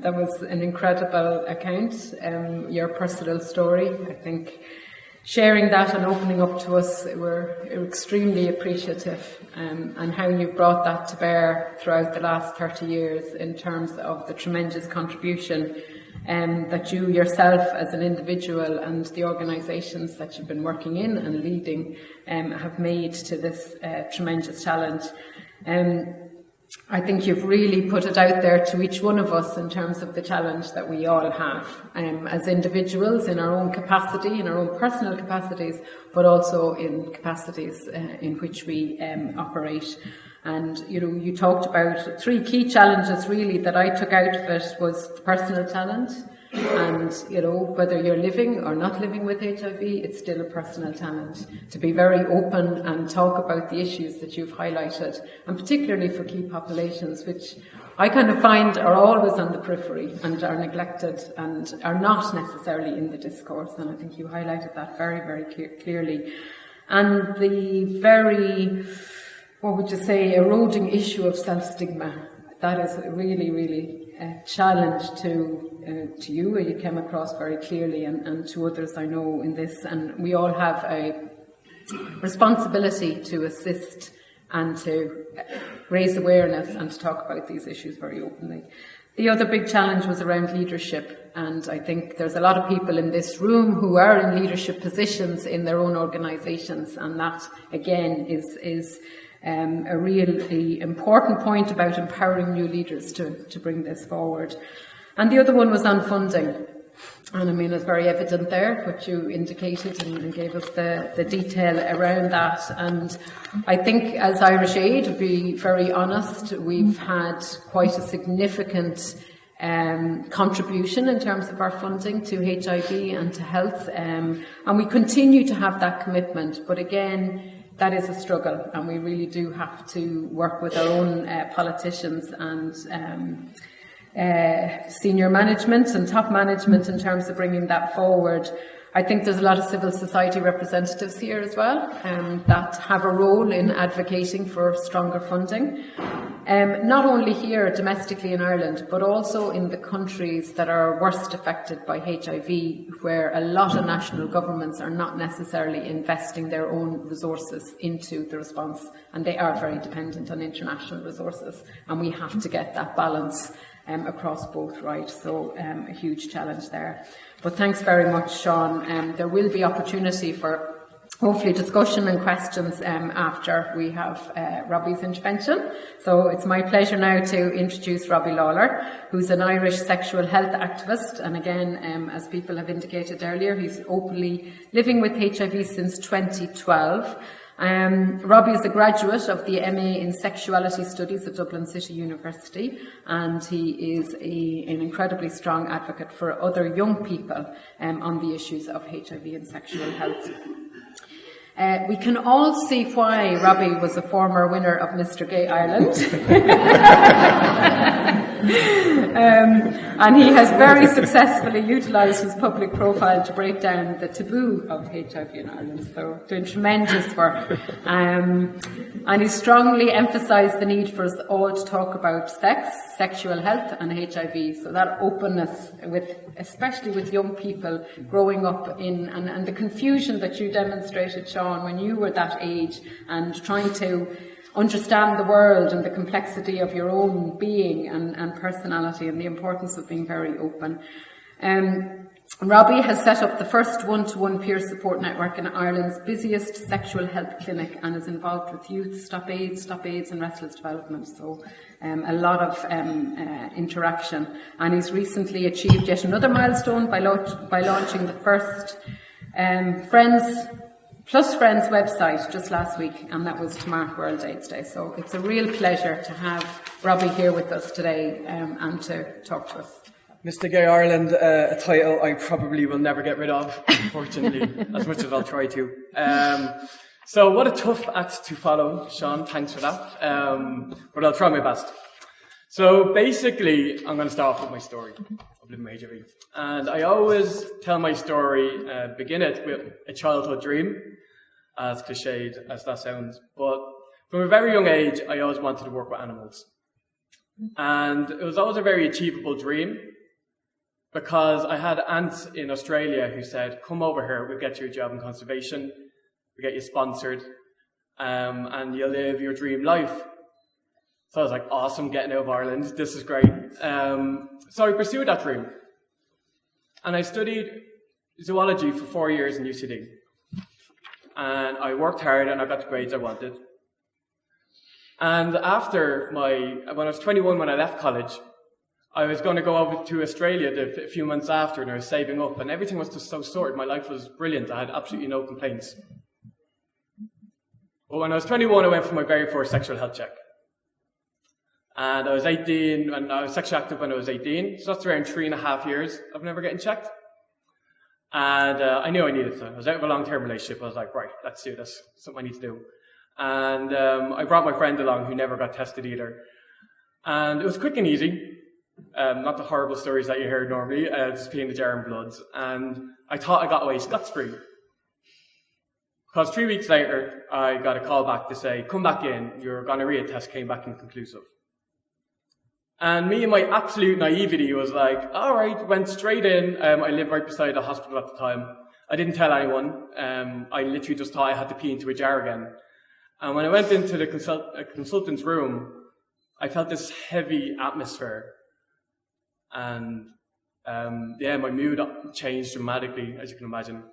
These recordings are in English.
That was an incredible account, your personal story. I think sharing that and opening up to us, we're extremely appreciative, and how you brought that to bear throughout the last 30 years in terms of the tremendous contribution that you yourself as an individual and the organisations that you've been working in and leading have made to this tremendous challenge. I think you've really put it out there to each one of us in terms of the challenge that we all have as individuals in our own capacity, in our own personal capacities, but also in capacities in which we operate. And, you know, you talked about 3 key challenges really that I took out of it was the personal challenge. And, you know, whether you're living or not living with HIV, it's still a personal challenge to be very open and talk about the issues that you've highlighted, and particularly for key populations, which I kind of find are always on the periphery and are neglected and are not necessarily in the discourse. And I think you highlighted that very, very clearly. And the very, what would you say, eroding issue of self-stigma, that is really, really a challenge to you. You came across very clearly, and to others I know in this. And we all have a responsibility to assist and to raise awareness and to talk about these issues very openly. The other big challenge was around leadership, and I think there's a lot of people in this room who are in leadership positions in their own organisations, and that again is a really important point about empowering new leaders to bring this forward. And the other one was on funding. And I mean, it's very evident there what you indicated and gave us the detail around that. And I think as Irish Aid, to be very honest, we've had quite a significant contribution in terms of our funding to HIV and to health. And we continue to have that commitment. But again, that is a struggle, and we really do have to work with our own politicians and senior management and top management in terms of bringing that forward. I think there's a lot of civil society representatives here as well that have a role in advocating for stronger funding, not only here domestically in Ireland, but also in the countries that are worst affected by HIV, where a lot of national governments are not necessarily investing their own resources into the response, and they are very dependent on international resources, and we have to get that balance across both, right? So a huge challenge there. But thanks very much, Sean. There will be opportunity for hopefully discussion and questions after we have Robbie's intervention. So it's my pleasure now to introduce Robbie Lawlor, who's an Irish sexual health activist. And again, as people have indicated earlier, he's openly living with HIV since 2012. Robbie is a graduate of the MA in Sexuality Studies at Dublin City University, and he is an incredibly strong advocate for other young people on the issues of HIV and sexual health. We can all see why Robbie was a former winner of Mr. Gay Ireland. And he has very successfully utilised his public profile to break down the taboo of HIV in Ireland, so doing tremendous work. And he strongly emphasised the need for us all to talk about sex, sexual health and HIV, so that openness, especially with young people growing up in, and the confusion that you demonstrated, Sean, when you were that age and trying to understand the world and the complexity of your own being and personality, and the importance of being very open. Robbie has set up the first one-to-one peer support network in Ireland's busiest sexual health clinic, and is involved with youth, Stop AIDS and Restless Development. So a lot of interaction. And he's recently achieved yet another milestone by launching the first Friends website just last week, and that was to mark World AIDS Day. So it's a real pleasure to have Robbie here with us today and to talk to us. Mr. Gay Ireland, a title I probably will never get rid of, unfortunately, as much as I'll try to. So what a tough act to follow, Sean, thanks for that. But I'll try my best. So basically, I'm going to start off with my story of living with HIV. And I always tell my story, begin it with a childhood dream, as cliched as that sounds. But from a very young age, I always wanted to work with animals. And it was always a very achievable dream. because I had aunts in Australia who said, come over here, we'll get you a job in conservation, we'll get you sponsored, and you'll live your dream life. So I was like, awesome, getting out of Ireland, this is great. So I pursued that dream. And I studied zoology for 4 years in UCD. And I worked hard and I got the grades I wanted. And when I was 21 when I left college, I was going to go over to Australia a few months after, and I was saving up, and everything was just so sorted. My life was brilliant. I had absolutely no complaints. But when I was 21, I went for my very first sexual health check. And I was 18, and I was sexually active when I was 18, so that's around 3.5 years of never getting checked. And I knew I needed to. I was out of a long-term relationship. I was like, right, let's do this. Something I need to do. And I brought my friend along who never got tested either. And it was quick and easy. Not the horrible stories that you hear normally, just peeing the jar and bloods. And I thought I got away scot-free. Because 3 weeks later, I got a call back to say, come back in, your gonorrhea test came back inconclusive. And me and my absolute naivety was like, all right, went straight in. I lived right beside the hospital at the time. I didn't tell anyone. I literally just thought I had to pee into a jar again. And when I went into the consultant's room, I felt this heavy atmosphere. And my mood changed dramatically, as you can imagine.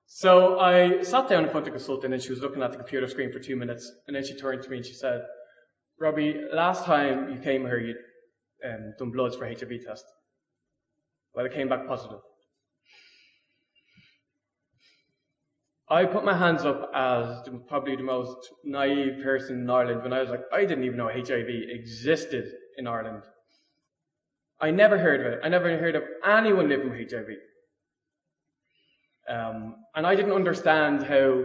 So I sat down in front of the consultant, and she was looking at the computer screen for 2 minutes. And then she turned to me and she said, Robbie, last time you came here, you'd done bloods for HIV test. Well, it came back positive. I put my hands up as probably the most naive person in Ireland when I was like, I didn't even know HIV existed in Ireland. I never heard of it. I never heard of anyone living with HIV. And I didn't understand how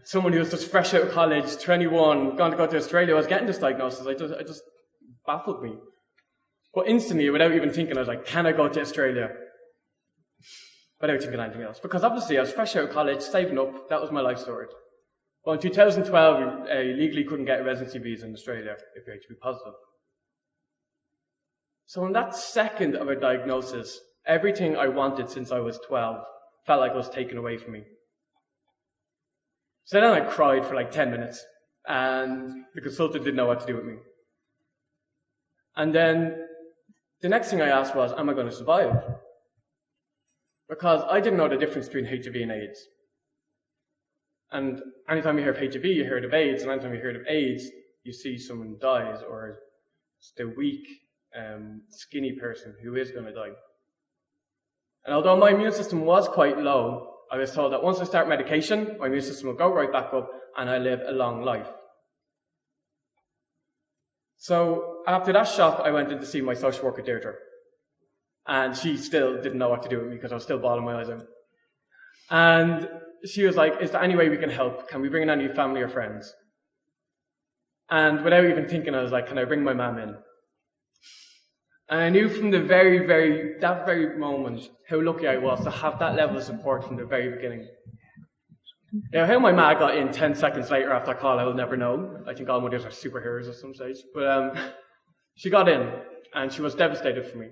someone who was just fresh out of college, 21, going to go to Australia, was getting this diagnosis. It just baffled me. But instantly, without even thinking, I was like, can I go to Australia? Without thinking anything else. Because obviously, I was fresh out of college, saving up. That was my life story. Well, in 2012, you legally couldn't get a residency visa in Australia if you're HIV positive. So in that second of a diagnosis, everything I wanted since I was 12 felt like it was taken away from me. So then I cried for like 10 minutes, and the consultant didn't know what to do with me. And then the next thing I asked was, am I going to survive? Because I didn't know the difference between HIV and AIDS. And anytime you hear of HIV, you hear of AIDS, and anytime you hear of AIDS, you see someone dies, or it's the weak, skinny person who is going to die. And although my immune system was quite low, I was told that once I start medication, my immune system will go right back up and I live a long life. So after that shock, I went in to see my social worker, Deirdre. And she still didn't know what to do with me because I was still bawling my eyes out. And she was like, is there any way we can help? Can we bring in any family or friends? And without even thinking, I was like, can I bring my mum in? And I knew from that very moment, how lucky I was to have that level of support from the very beginning. Now, how my ma got in 10 seconds later after that call, I will never know. I think all mothers are superheroes at some stage. But she got in, and she was devastated for me.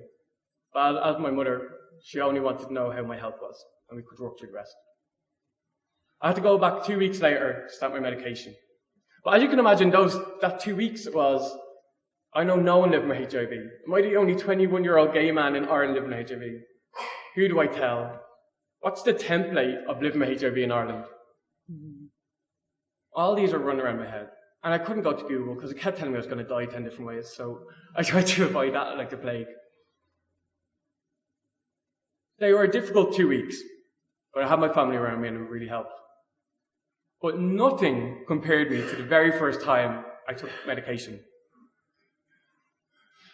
But as my mother, she only wanted to know how my health was, and we could work through the rest. I had to go back 2 weeks later to start my medication. But as you can imagine, that 2 weeks was, I know no one living with HIV. Am I the only 21-year-old gay man in Ireland living with HIV? Who do I tell? What's the template of living with HIV in Ireland? All these are running around my head. And I couldn't go to Google because it kept telling me I was going to die 10 different ways. So I tried to avoid that like the plague. They were a difficult 2 weeks. But I had my family around me and it really helped. But nothing compared me to the very first time I took medication.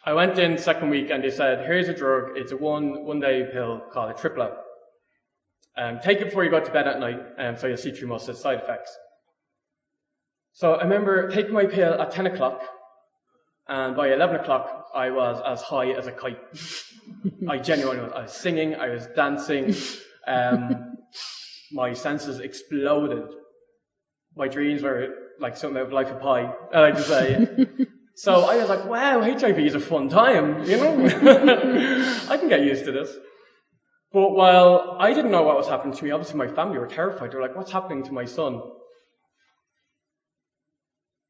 I went in the second week and they said, here's a drug, it's a one-day pill called a triplet. Take it before you go to bed at night, so you'll see through most of the side effects. So I remember taking my pill at 10 o'clock, and by 11 o'clock, I was as high as a kite. I genuinely was. I was singing, I was dancing, my senses exploded. My dreams were like something out of Life of Pi, I like to say. So I was like, wow, HIV is a fun time, you know? I can get used to this. But while I didn't know what was happening to me, obviously my family were terrified. They were like, what's happening to my son?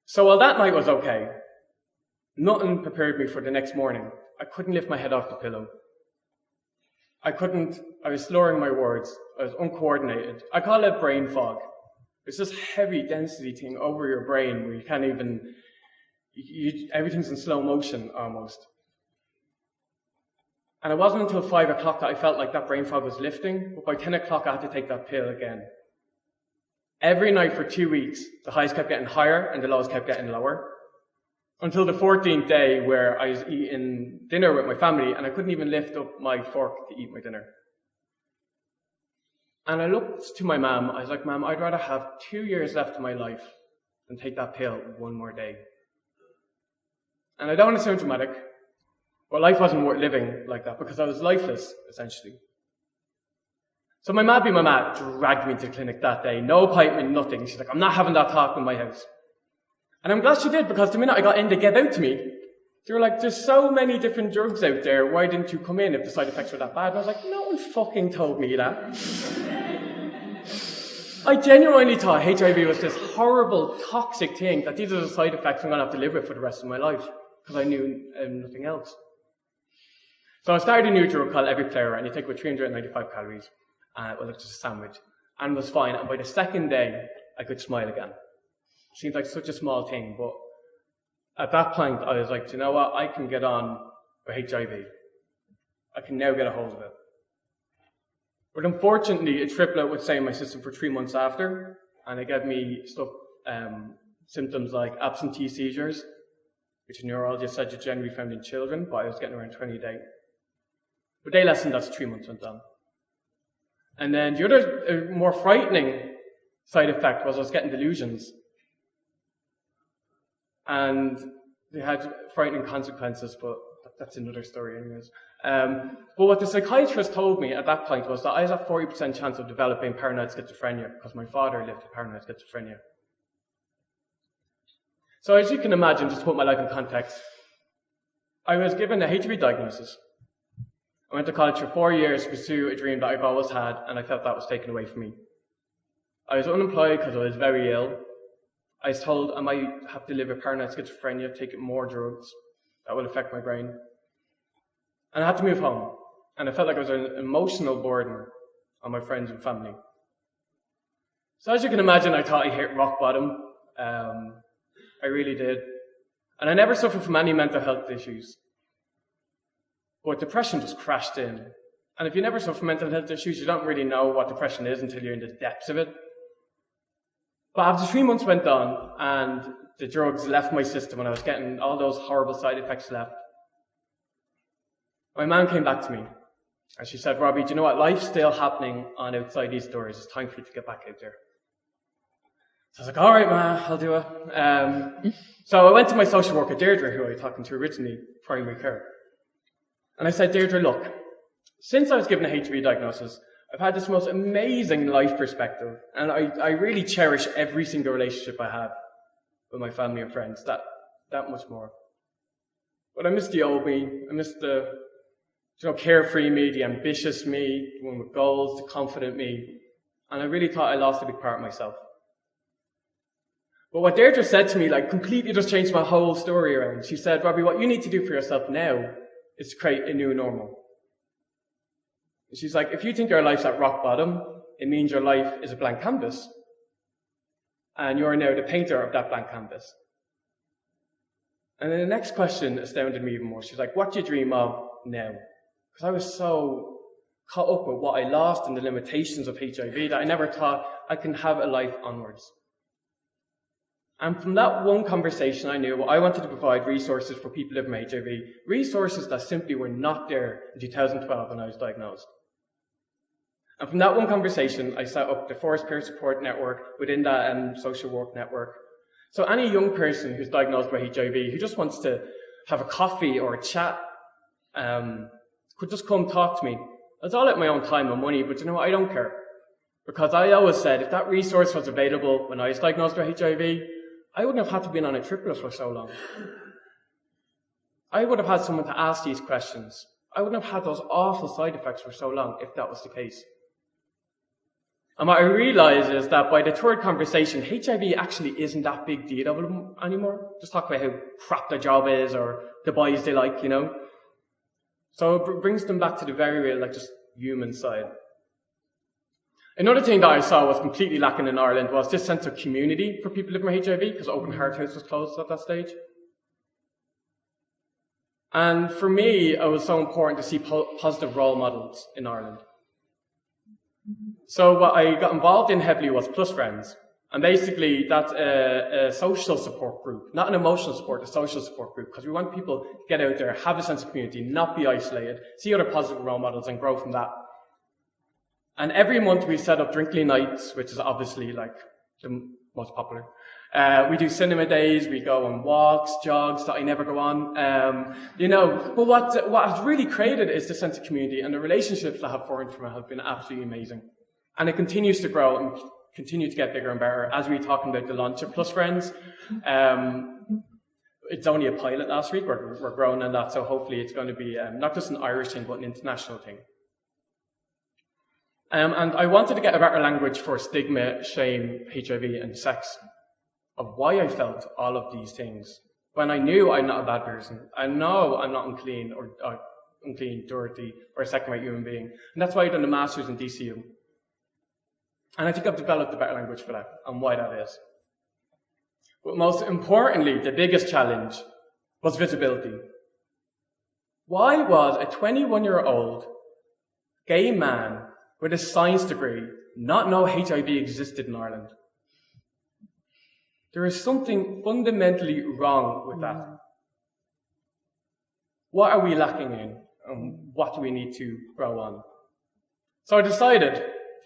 So while that night was okay, nothing prepared me for the next morning. I couldn't lift my head off the pillow. I was slurring my words. I was uncoordinated. I call it brain fog. It's this heavy density thing over your brain where you can't even, everything's in slow motion almost. And it wasn't until 5 o'clock that I felt like that brain fog was lifting, but by 10 o'clock I had to take that pill again. Every night for 2 weeks, the highs kept getting higher and the lows kept getting lower. Until the 14th day where I was eating dinner with my family and I couldn't even lift up my fork to eat my dinner. And I looked to my mum, I was like, Mum, I'd rather have 2 years left of my life than take that pill one more day. And I don't want to sound dramatic, but life wasn't worth living like that because I was lifeless, essentially. So my mad dragged me to the clinic that day. No appointment, nothing. She's like, I'm not having that talk in my house. And I'm glad she did, because the minute I got in, they get out to me. They were like, there's so many different drugs out there, why didn't you come in if the side effects were that bad? And I was like, no one fucking told me that. I genuinely thought HIV was this horrible, toxic thing, that these are the side effects I'm going to have to live with for the rest of my life, because I knew nothing else. So I started a new drug called Everyplayer, and you take about 395 calories. Well, it's just a sandwich, and was fine. And by the second day, I could smile again. It seems like such a small thing, but at that point, I was like, do you know what? I can get on with HIV. I can now get a hold of it. But unfortunately, a triplet would stay in my system for 3 months after, and it gave me symptoms like absentee seizures, which a neurologist said you generally found in children, but I was getting around 20 a day. But they lessened as 3 months went on. And then the other, more frightening side effect was I was getting delusions. And they had frightening consequences, but that's another story anyways. But what the psychiatrist told me at that point was that I had a 40% chance of developing paranoid schizophrenia because my father lived with paranoid schizophrenia. So as you can imagine, just to put my life in context, I was given a HIV diagnosis. I went to college for 4 years to pursue a dream that I've always had, and I felt that was taken away from me. I was unemployed because I was very ill. I was told I might have to live with paranoid schizophrenia, take more drugs that will affect my brain. And I had to move home. And I felt like I was an emotional burden on my friends and family. So as you can imagine, I thought I hit rock bottom. I really did. And I never suffered from any mental health issues. But depression just crashed in. And if you never suffer from mental health issues, you don't really know what depression is until you're in the depths of it. But after 3 months went on, and the drugs left my system, and I was getting all those horrible side effects left, my mum came back to me, and she said, Robbie, do you know what? Life's still happening on outside these doors. It's time for you to get back out there. So I was like, all right, Ma, I'll do it. So I went to my social worker, Deirdre, who I was talking to originally, primary care. And I said, Deirdre, look, since I was given a HIV diagnosis, I've had this most amazing life perspective, and I really cherish every single relationship I have with my family and friends, that much more. But I miss the old me. I miss the carefree me, the ambitious me, the one with goals, the confident me. And I really thought I lost a big part of myself. But what Deirdre said to me, completely just changed my whole story around. She said, Robbie, what you need to do for yourself now is to create a new normal. And she's like, if you think your life's at rock bottom, it means your life is a blank canvas. And you're now the painter of that blank canvas. And then the next question astounded me even more. She's like, what do you dream of now? Because I was so caught up with what I lost and the limitations of HIV that I never thought I can have a life onwards. And from that one conversation, I knew I wanted to provide resources for people living with HIV, resources that simply were not there in 2012 when I was diagnosed. And from that one conversation, I set up the Forest Peer Support Network within that social work network. So any young person who's diagnosed with HIV, who just wants to have a coffee or a chat, could just come talk to me. It's all at my own time and money, but you know what, I don't care. Because I always said, if that resource was available when I was diagnosed with HIV, I wouldn't have had to be on a triplet for so long. I would have had someone to ask these questions. I wouldn't have had those awful side effects for so long if that was the case. And what I realised is that by the third conversation, HIV actually isn't that big deal of them anymore. Just talk about how crap their job is or the boys they like, So it brings them back to the very real, just human side. Another thing that I saw was completely lacking in Ireland was this sense of community for people living with HIV, because Open Heart House was closed at that stage. And for me, it was so important to see positive role models in Ireland. So what I got involved in heavily was Plus Friends. And basically, that's a social support group, not an emotional support, a social support group, because we want people to get out there, have a sense of community, not be isolated, see other positive role models and grow from that. And every month we set up Drinkly Nights, which is obviously the most popular. We do cinema days, we go on walks, jogs that I never go on, But what has really created is the sense of community, and the relationships that have formed from it have been absolutely amazing. And it continues to grow and continue to get bigger and better. As we were talking about the launch of Plus Friends, it's only a pilot last week, we're growing on that, so hopefully it's going to be not just an Irish thing, but an international thing. And I wanted to get a better language for stigma, shame, HIV and sex, of why I felt all of these things. When I knew I'm not a bad person, I know I'm not unclean, dirty, or a second-rate human being. And that's why I've done a master's in DCU. And I think I've developed a better language for that, and why that is. But most importantly, the biggest challenge was visibility. Why was a 21-year-old gay man with a science degree not know HIV existed in Ireland? There is something fundamentally wrong with that. What are we lacking in, and what do we need to grow on? So I decided,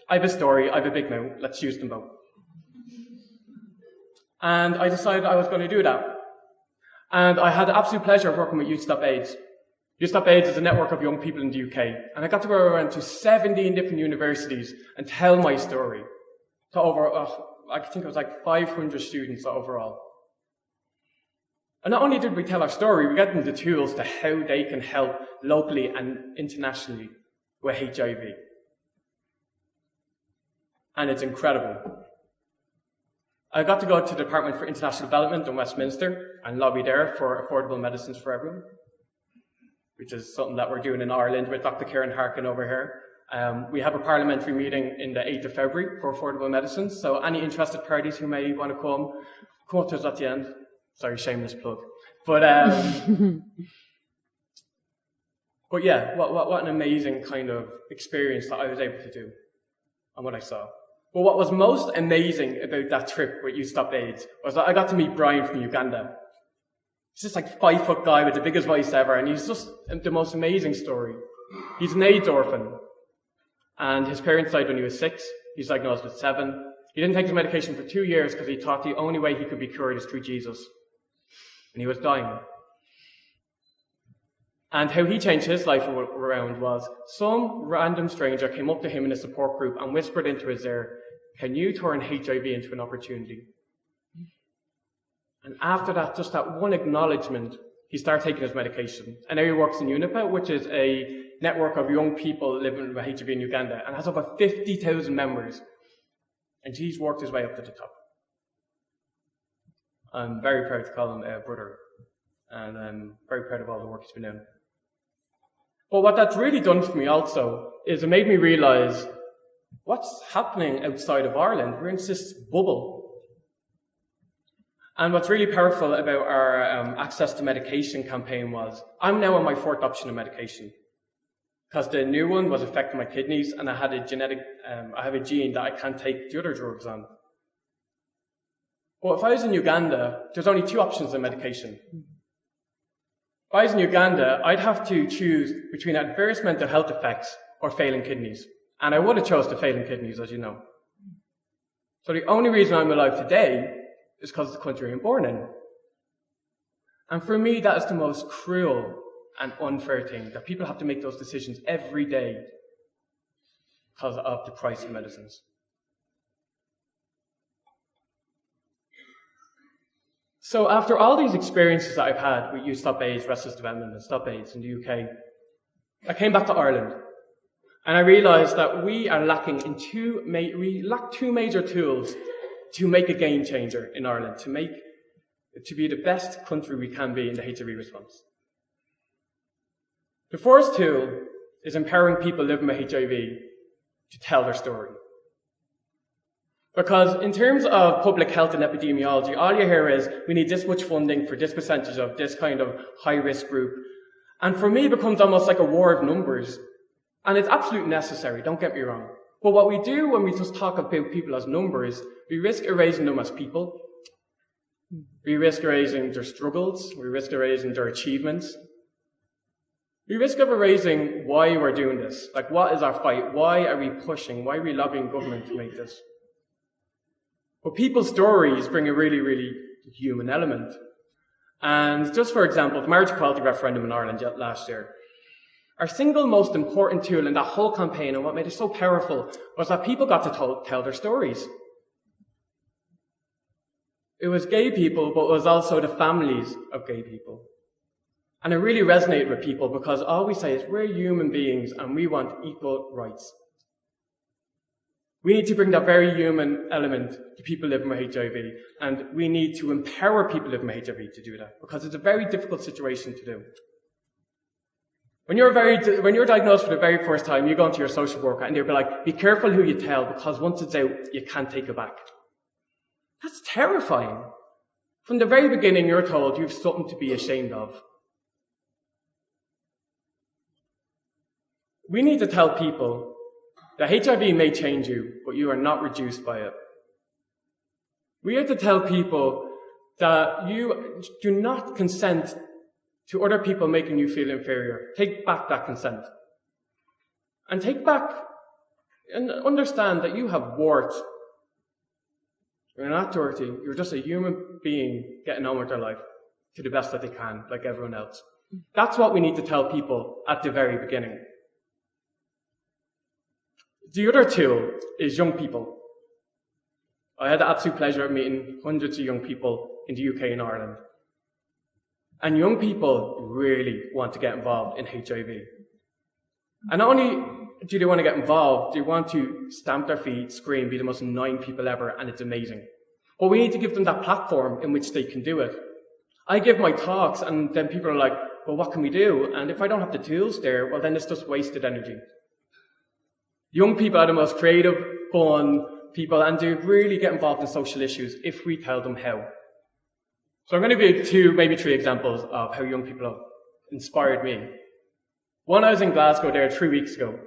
I have a story, I have a big mouth, let's use them both. And I decided I was going to do that. And I had the absolute pleasure of working with Youth Stop AIDS. Youth Stop AIDS is a network of young people in the UK. And I got to go around to 17 different universities and tell my story to over, I think it was 500 students overall. And not only did we tell our story, we got them the tools to how they can help locally and internationally with HIV. And it's incredible. I got to go to the Department for International Development in Westminster and lobby there for affordable medicines for everyone, which is something that we're doing in Ireland with Dr. Kieran Harkin over here. We have a parliamentary meeting in the 8th of February for affordable medicines, so any interested parties who may want to come up to us at the end. Sorry, shameless plug. But yeah, what an amazing kind of experience that I was able to do and what I saw. But what was most amazing about that trip with Youth Stop AIDS was that I got to meet Brian from Uganda. He's this 5-foot guy with the biggest voice ever, and he's just the most amazing story. He's an AIDS orphan, and his parents died when he was 6. He's diagnosed with 7. He didn't take his medication for 2 years because he thought the only way he could be cured is through Jesus. And he was dying. And how he changed his life around was some random stranger came up to him in a support group and whispered into his ear, "Can you turn HIV into an opportunity?" And after that, just that one acknowledgement, he started taking his medication. And now he works in UNIPA, which is a network of young people living with HIV in Uganda, and has over 50,000 members. And he's worked his way up to the top. I'm very proud to call him a brother, and I'm very proud of all the work he's been doing. But what that's really done for me also is it made me realise what's happening outside of Ireland. We're in this bubble. And what's really powerful about our access to medication campaign was, I'm now on my 4th option of medication, because the new one was affecting my kidneys, and I had a I have a gene that I can't take the other drugs on. But if I was in Uganda, there's only 2 options of medication. If I was in Uganda, I'd have to choose between adverse mental health effects or failing kidneys. And I would have chose the failing kidneys, as you know. So the only reason I'm alive today is because of the country I'm born in. And for me, that is the most cruel and unfair thing, that people have to make those decisions every day because of the price of medicines. So after all these experiences that I've had with Youth Stop AIDS, Restless Development, and Stop AIDS in the UK, I came back to Ireland, and I realised that we lack two major tools to make a game changer in Ireland, to be the best country we can be in the HIV response. The first tool is empowering people living with HIV to tell their story. Because in terms of public health and epidemiology, all you hear is, we need this much funding for this percentage of this kind of high-risk group. And for me, it becomes almost like a war of numbers. And it's absolutely necessary, don't get me wrong. But what we do when we just talk about people as numbers, we risk erasing them as people. We risk erasing their struggles. We risk erasing their achievements. We risk of erasing why we're doing this. Like, what is our fight? Why are we pushing? Why are we lobbying government to make this? But people's stories bring a really, really human element. And just for example, the marriage equality referendum in Ireland last year, our single most important tool in that whole campaign, and what made it so powerful, was that people got to tell their stories. It was gay people, but it was also the families of gay people. And it really resonated with people because all we say is, we're human beings and we want equal rights. We need to bring that very human element to people living with HIV, and we need to empower people living with HIV to do that, because it's a very difficult situation to do. When you're diagnosed for the very first time, you go into your social worker and they'll be like, be careful who you tell, because once it's out, you can't take it back. That's terrifying. From the very beginning, you're told you've something to be ashamed of. We need to tell people that HIV may change you, but you are not reduced by it. We have to tell people that you do not consent to other people making you feel inferior. Take back that consent. And take back and understand that you have worth. You're not dirty. You're just a human being getting on with their life to the best that they can, like everyone else. That's what we need to tell people at the very beginning. The other tool is young people. I had the absolute pleasure of meeting hundreds of young people in the UK and Ireland. And young people really want to get involved in HIV. And not only do they want to get involved, they want to stamp their feet, scream, be the most annoying people ever, and it's amazing. But we need to give them that platform in which they can do it. I give my talks, and then people are like, well, what can we do? And if I don't have the tools there, well, then it's just wasted energy. Young people are the most creative, fun people, and they really get involved in social issues if we tell them how. So I'm going to give two, maybe three examples of how young people have inspired me. One, I was in Glasgow there 3 weeks ago,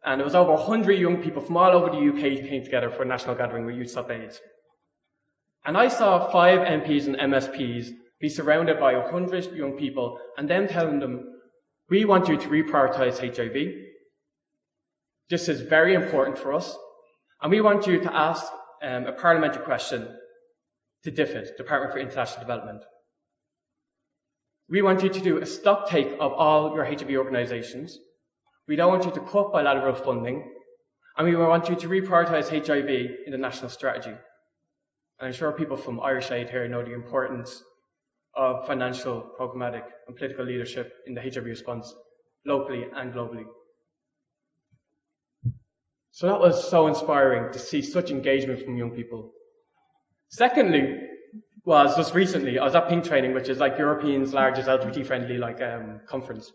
and it was over 100 young people from all over the UK came together for a national gathering with Youth Stop AIDS. And I saw 5 MPs and MSPs be surrounded by 100 young people, and them telling them, we want you to reprioritise HIV. This is very important for us, and we want you to ask a parliamentary question to DFID, Department for International Development. We want you to do a stock take of all your HIV organisations. We don't want you to cut bilateral funding, and we want you to reprioritise HIV in the national strategy. And I'm sure people from Irish Aid here know the importance of financial, programmatic, and political leadership in the HIV response, locally and globally. So that was so inspiring to see such engagement from young people. Secondly, was just recently, I was at Pink Training, which is like European's largest LGBT-friendly conference.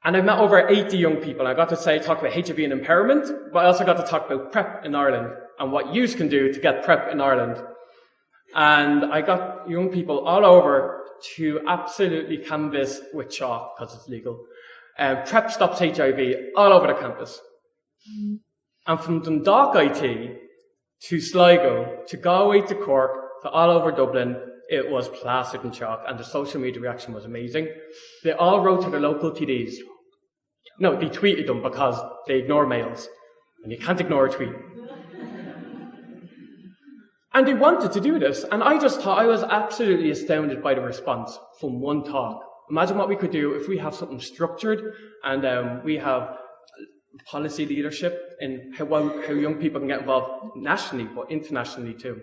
And I met over 80 young people. I got to talk about HIV and empowerment, but I also got to talk about PrEP in Ireland and what youth can do to get PrEP in Ireland. And I got young people all over to absolutely canvass with chalk, because it's legal. PrEP stops HIV all over the campus. And from Dundalk IT to Sligo to Galway to Cork to all over Dublin, it was plastered in chalk, and the social media reaction was amazing. They all wrote to their local TDs. No, they tweeted them because they ignore mails, and you can't ignore a tweet. And they wanted to do this, and I just thought I was absolutely astounded by the response from one talk. Imagine what we could do if we have something structured and we have policy leadership in how young people can get involved nationally, but internationally too.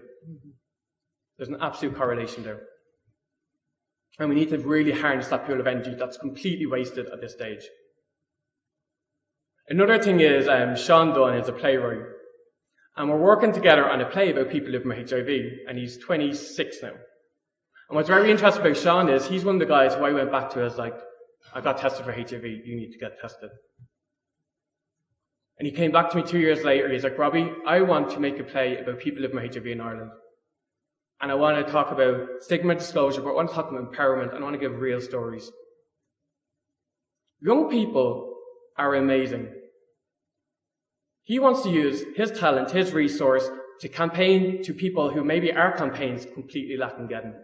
There's an absolute correlation there. And we need to really harness that pool of energy that's completely wasted at this stage. Another thing is Sean Dunn is a playwright, and we're working together on a play about people living with HIV, and he's 26 now. And what's very interesting about Sean is he's one of the guys who I went back to as like, I got tested for HIV, you need to get tested. And he came back to me 2 years later, he's like, Robbie, I want to make a play about people living with HIV in Ireland. And I want to talk about stigma disclosure, but I want to talk about empowerment, and I want to give real stories. Young people are amazing. He wants to use his talent, his resource, to campaign to people who maybe our campaigns completely lacking getting.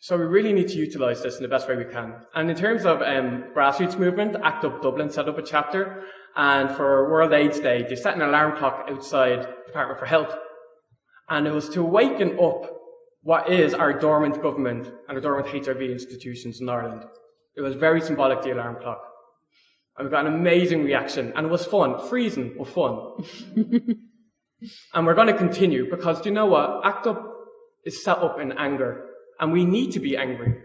So we really need to utilise this in the best way we can. And in terms of grassroots movement, ACT UP Dublin set up a chapter, and for World AIDS Day, they set an alarm clock outside the Department for Health. And it was to waken up what is our dormant government and our dormant HIV institutions in Ireland. It was very symbolic, the alarm clock. And we got an amazing reaction, and it was fun, freezing, but fun. And we're going to continue, because do you know what? ACT UP is set up in anger, and we need to be angry.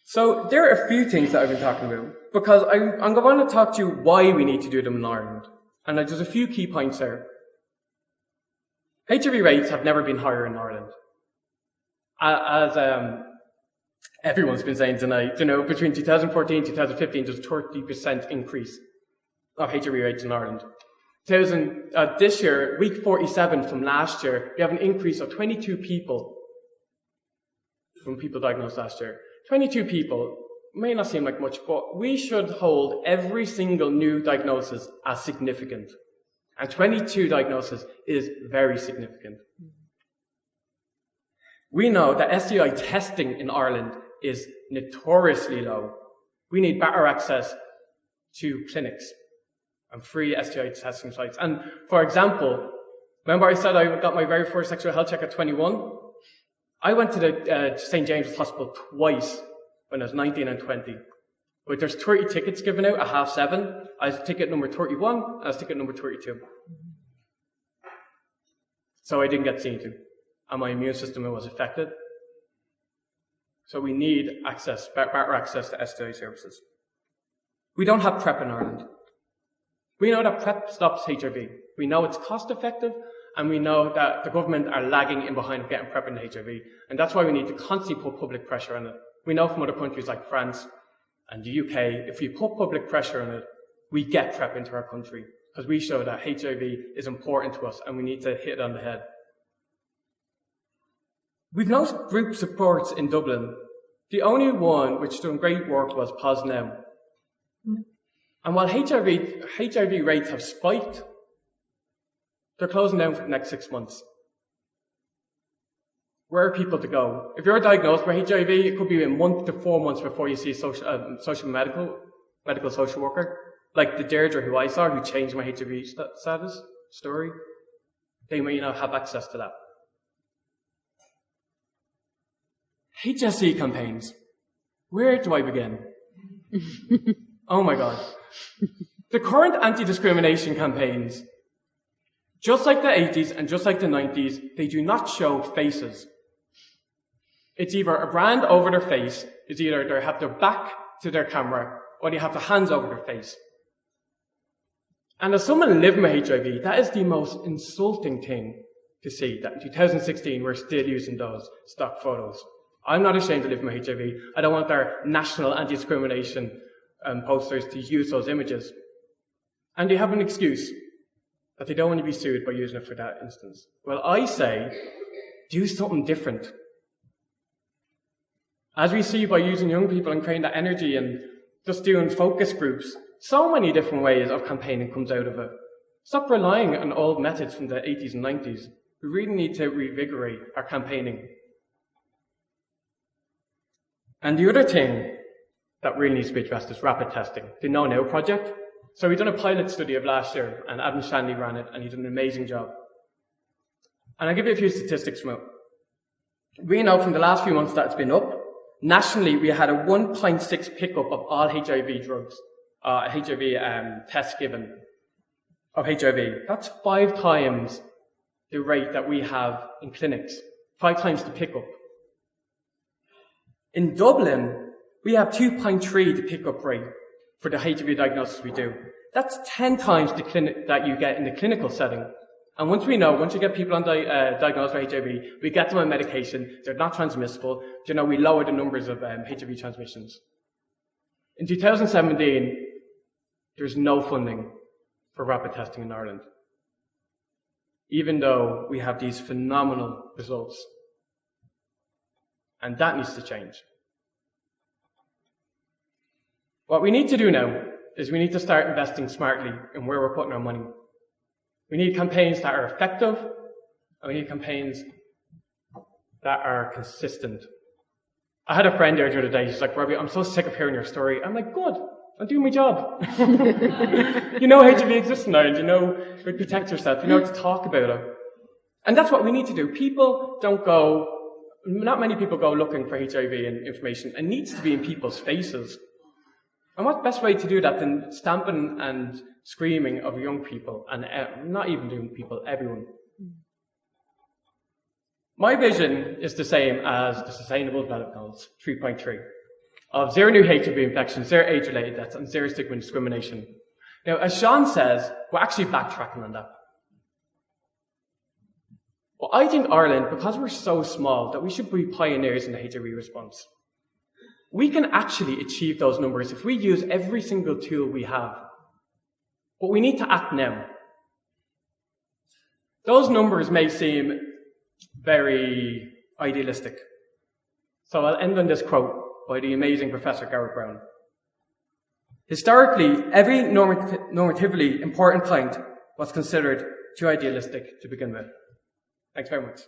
So there are a few things that I've been talking about, because I'm going to talk to you why we need to do them in Ireland. And there's a few key points there. HIV rates have never been higher in Ireland. As everyone's been saying tonight, between 2014 and 2015, there's a 30% increase of HIV rates in Ireland. This year, week 47 from last year, we have an increase of 22 people from people diagnosed last year. 22 people may not seem like much, but we should hold every single new diagnosis as significant. And 22 diagnoses is very significant. We know that STI testing in Ireland is notoriously low. We need better access to clinics and free STI testing sites. And for example, remember I said I got my very first sexual health check at 21? I went to the St. James's Hospital twice when I was 19 and 20. But there's 30 tickets given out at 7:30. I was ticket number 31, I was ticket number 32. So I didn't get seen to. And my immune system was affected. So we need access, better access to STI services. We don't have PrEP in Ireland. We know that PrEP stops HIV. We know it's cost effective, and we know that the government are lagging in behind getting PrEP into HIV. And that's why we need to constantly put public pressure on it. We know from other countries like France and the UK, if we put public pressure on it, we get PrEP into our country, because we show that HIV is important to us and we need to hit it on the head. We've no group supports in Dublin. The only one which done great work was POSNEM. And while HIV rates have spiked, they're closing down for the next 6 months. Where are people to go? If you're diagnosed with HIV, it could be a month to 4 months before you see a medical social worker. Like the Deirdre who I saw, who changed my HIV status story. They may not have access to that. HSE campaigns. Where do I begin? Oh my God. The current anti-discrimination campaigns, just like the 80s and just like the 90s, they do not show faces. It's either a brand over their face, it's either they have their back to their camera, or they have their hands over their face. And as someone living with HIV, that is the most insulting thing to see, that in 2016 we're still using those stock photos. I'm not ashamed of living with HIV. I don't want our national anti-discrimination posters to use those images. And they have an excuse that they don't want to be sued by using it for that instance. Well, I say, do something different. As we see by using young people and creating that energy and just doing focus groups, so many different ways of campaigning comes out of it. Stop relying on old methods from the 80s and 90s. We really need to reinvigorate our campaigning. And the other thing that really needs to be addressed is rapid testing, the Know Now project. So we've done a pilot study of last year, and Adam Shanley ran it, and he did an amazing job. And I'll give you a few statistics from it. We know from the last few months that it's been up, nationally we had a 1.6 pickup of all HIV drugs, HIV tests given of HIV. That's 5 times the rate that we have in clinics, 5 times the pickup. In Dublin, we have 2.3 the pickup rate for the HIV diagnosis we do. That's 10 times the clinic that you get in the clinical setting. And once you get people diagnosed with HIV, we get them on medication, they're not transmissible, we lower the numbers of HIV transmissions. In 2017, there's no funding for rapid testing in Ireland, even though we have these phenomenal results. And that needs to change. What we need to do now is we need to start investing smartly in where we're putting our money. We need campaigns that are effective, and we need campaigns that are consistent. I had a friend there the other day, she's like, Robbie, I'm so sick of hearing your story. I'm like, good, I'm doing my job. You know HIV exists in Ireland, you know how to protect yourself, you know how to talk about it. And that's what we need to do. Not many people go looking for HIV and information. It needs to be in people's faces. And what best way to do that than stamping and screaming of young people, and not even young people, everyone. My vision is the same as the Sustainable Development Goals, 3.3, of 0 new HIV infections, 0 AIDS-related deaths, and 0 stigma and discrimination. Now, as Sean says, we're actually backtracking on that. Well, I think Ireland, because we're so small, that we should be pioneers in the HIV response. We can actually achieve those numbers if we use every single tool we have. But we need to act now. Those numbers may seem very idealistic. So I'll end on this quote by the amazing Professor Garrett Brown. Historically, every normatively important point was considered too idealistic to begin with. Thanks very much.